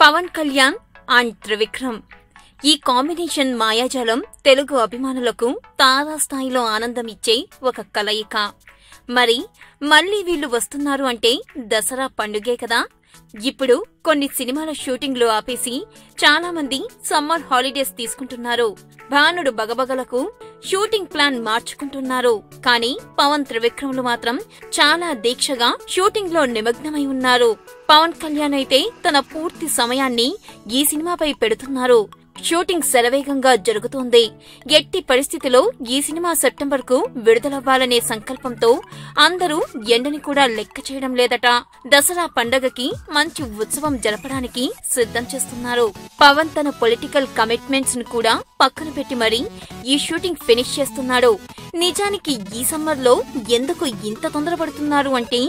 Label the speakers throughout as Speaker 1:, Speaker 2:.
Speaker 1: Pawan Kalyan and Trivikram ఈ combination మాయాజాలం తెలుగు అభిమానులకు తారాస్థాయిలో ఆనందం ఇచ్చే ఒక కలయిక. మరి మళ్లీ వీళ్లు వస్తున్నారు అంటే దసరా పండుగే కదా. ఇప్పుడు కొన్ని సినిమాల షూటింగ్లు ఆపేసి చాలా మంది సమ్మర్ హాలిడేస్ తీసుకుంటున్నారు. భానుడు బగబగలకు షూటింగ్ ప్లాన్ మార్చుకుంటున్నారు. కానీ పవన్ త్రివిక్రమ్లు మాత్రం చాలా దీక్షగా షూటింగ్ లో నిమగ్నమై ఉన్నారు. పవన్ కళ్యాణ్ అయితే తన పూర్తి సమయాన్ని ఈ సినిమాపై పెడుతున్నారు. షూటింగ్ శరవేగంగా జరుగుతోంది. ఎట్టి పరిస్థితిలో ఈ సినిమా సెప్టెంబర్ కు విడుదలవ్వాలనే సంకల్పంతో అందరూ ఎండని కూడా లెక్క చేయడం లేదట. దసరా పండగకి మంచి ఉత్సవం జరపడానికి సిద్ధం చేస్తున్నారు. పవన్ తన పొలిటికల్ కమిట్మెంట్స్ ను కూడా పక్కన పెట్టి మరీ ఈ షూటింగ్ ఫినిష్ చేస్తున్నాడు. నిజానికి ఈ సమ్మర్ లో ఎందుకు ఇంత తొందరపడుతున్నారు అంటే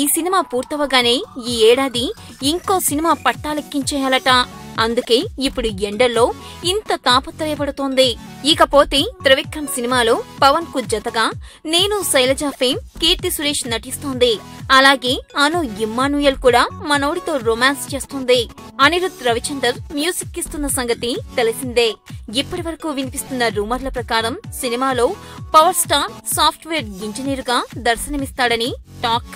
Speaker 1: ఈ సినిమా పూర్తవగానే ఈ ఏడాది ఇంకో సినిమా పట్టాలెక్కించేయాలట. అందుకే ఇప్పుడు ఎండల్లో ఇంత తాపత్రయపడుతోంది. ఇకపోతే త్రివిక్రమ్ సినిమాలో పవన్ కు జతగా నేను శైలజ ఫేమ్ కీర్తి సురేష్ నటిస్తోంది. అలాగే అను ఇమ్మానుయల్ కూడా మనోడితో రొమాన్స్ చేస్తుంది. అనిరుద్ రవిచందర్ మ్యూజిక్ ఇస్తున్న సంగతి తెలిసిందే. ఇప్పటి వరకు వినిపిస్తున్న రూమర్ల ప్రకారం సినిమాలో పవర్ స్టార్ సాఫ్ట్వేర్ ఇంజనీర్ గా దర్శనమిస్తాడని టాక్.